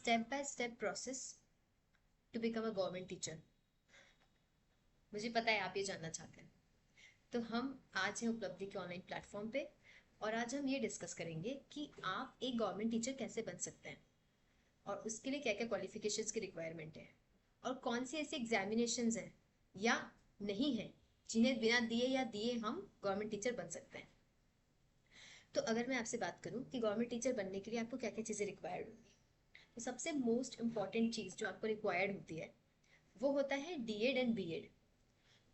Step by step process to become a government teacher. मुझे पता है आप ये जानना चाहते हैं। तो हम आज हैं उपलब्धि के ऑनलाइन प्लेटफॉर्म पे, और आज हम ये डिस्कस करेंगे कि आप एक गवर्नमेंट टीचर कैसे बन सकते हैं और उसके लिए क्या क्या क्वालिफिकेशंस की रिक्वायरमेंट है और कौन सी ऐसी एग्जामिनेशंस हैं या नहीं है जिन्हें बिना दिए या दिए हम गवर्नमेंट टीचर बन सकते हैं। तो अगर मैं आपसे बात करूं कि गवर्नमेंट टीचर बनने के लिए आपको क्या क्या चीज़ें रिक्वायर्ड होंगी, तो सबसे मोस्ट इंपॉर्टेंट चीज़ जो आपको रिक्वायर्ड होती है वो होता है DEd and BEd.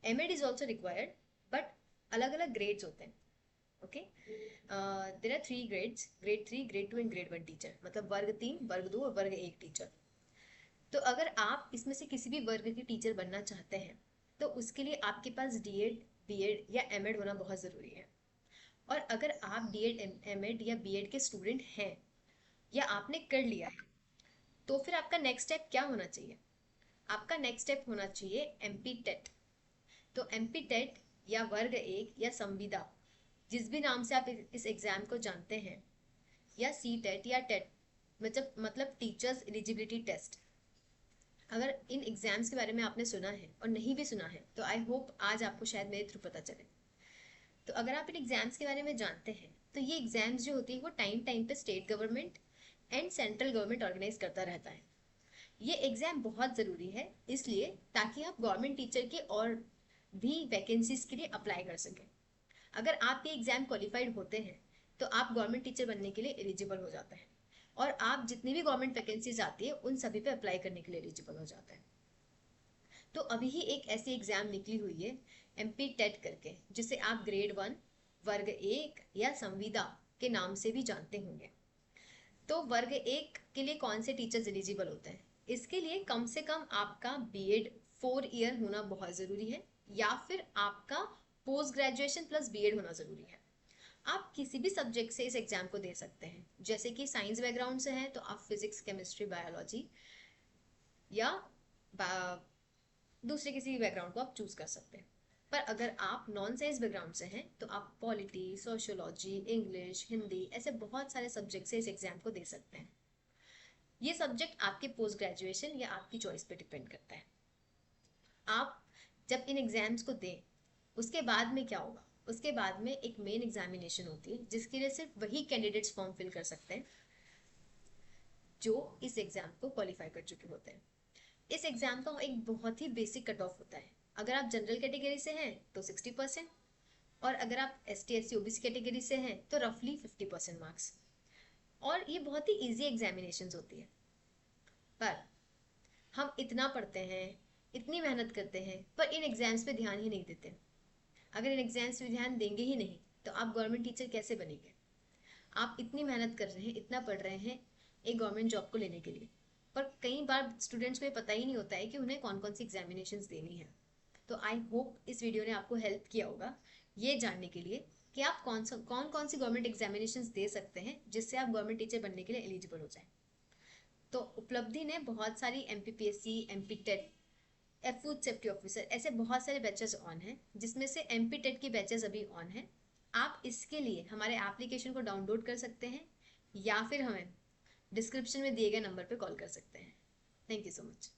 MEd is also required, but अलग अलग ग्रेड्स होते हैं। Okay, there are 3 grades, grade 3, grade 2 and grade 1 teacher, मतलब वर्ग 3, वर्ग 2 और वर्ग 1 टीचर। तो अगर आप इसमें से किसी भी वर्ग की टीचर बनना चाहते हैं तो उसके लिए आपके पास डीएड, बीएड या एमएड होना बहुत ज़रूरी है। और अगर आप डीएड, एमएड या बीएड के स्टूडेंट हैं या आपने कर लिया है, तो फिर आपका नेक्स्ट स्टेप क्या होना चाहिए? आपका नेक्स्ट स्टेप होना चाहिए एमपी टेट। तो एमपी टेट या वर्ग 1 या संविदा, जिस भी नाम से आप इस एग्ज़ाम को जानते हैं, या सी टेट या टेट, मतलब टीचर्स एलिजिबिलिटी टेस्ट। अगर इन एग्ज़ाम्स के बारे में आपने सुना है और नहीं भी सुना है तो आई होप आज आपको शायद मेरे थ्रू पता चले। तो अगर आप इन एग्ज़ाम्स के बारे में जानते हैं तो ये एग्ज़ाम्स जो होती है वो टाइम टाइम पे state government and central government organise करता रहता है। ये एग्ज़ाम बहुत ज़रूरी है इसलिए ताकि आप गवर्नमेंट टीचर की और भी वैकेंसीज के लिए अप्लाई कर सकें। अगर आप ये एग्ज़ाम क्वालिफाइड होते हैं तो आप गवर्नमेंट टीचर बनने के लिए एलिजिबल हो जाते हैं, और आप जितनी भी गवर्नमेंट वैकेंसीज आती है उन सभी पे अप्लाई करने के लिए एलिजिबल हो जाते हैं। तो अभी ही एक ऐसी एग्ज़ाम निकली हुई है एमपी टेट करके, जिसे आप ग्रेड 1, वर्ग 1 या संविदा के नाम से भी जानते होंगे। तो वर्ग 1 के लिए कौन से टीचर्स एलिजिबल होते हैं? इसके लिए कम से कम आपका बीएड 4 ईयर होना बहुत ज़रूरी है, या फिर आपका पोस्ट ग्रेजुएशन प्लस बीएड होना ज़रूरी है। आप किसी भी सब्जेक्ट से इस एग्ज़ाम को दे सकते हैं, जैसे कि साइंस बैकग्राउंड से हैं तो आप फिजिक्स, केमिस्ट्री, बायोलॉजी या दूसरे किसी भी बैकग्राउंड को आप चूज कर सकते हैं। पर अगर आप नॉन साइंस बैकग्राउंड से हैं तो आप पॉलिटी, सोशियोलॉजी, इंग्लिश, हिंदी, ऐसे बहुत सारे सब्जेक्ट से इस एग्जाम को दे सकते हैं। ये सब्जेक्ट आपके पोस्ट ग्रेजुएशन या आपकी चॉइस पे डिपेंड करता है। आप जब इन एग्जाम्स को दें उसके बाद में क्या होगा? उसके बाद में एक मेन एग्जामिनेशन होती है जिसके लिए सिर्फ वही कैंडिडेट्स फॉर्म फिल कर सकते हैं जो इस एग्जाम को क्वालिफाई कर चुके होते हैं। इस एग्जाम का एक बहुत ही बेसिक कट ऑफ होता है। अगर आप जनरल कैटेगरी से हैं तो 60%, और अगर आप ST SC OBC कैटेगरी से हैं तो रफली 50% मार्क्स। और ये बहुत ही इजी एग्जामिनेशंस होती है। पर हम इतना पढ़ते हैं, इतनी मेहनत करते हैं, पर इन एग्जाम्स पे ध्यान ही नहीं देते। अगर इन एग्जाम्स पे ध्यान देंगे ही नहीं तो आप गवर्नमेंट टीचर कैसे बनेंगे? आप इतनी मेहनत कर रहे हैं, इतना पढ़ रहे हैं एक गवर्नमेंट जॉब को लेने के लिए, पर कई बार स्टूडेंट्स को ये पता ही नहीं होता है कि उन्हें कौन कौन सी एग्जामिनेशंस देनी है। तो आई होप इस वीडियो ने आपको हेल्प किया होगा ये जानने के लिए कि आप कौन कौन सी गवर्नमेंट एग्जामिनेशंस दे सकते हैं जिससे आप गवर्नमेंट टीचर बनने के लिए एलिजिबल हो जाए। तो उपलब्धि ने बहुत सारी MPPSC, MP TET, food safety officer, ऐसे बहुत सारे बैचेस ऑन हैं, जिसमें से MP टेट की बैचेस अभी ऑन है। आप इसके लिए हमारे एप्लीकेशन को डाउनलोड कर सकते हैं या फिर हमें डिस्क्रिप्शन में दिए गए नंबर पर कॉल कर सकते हैं। Thank you so much.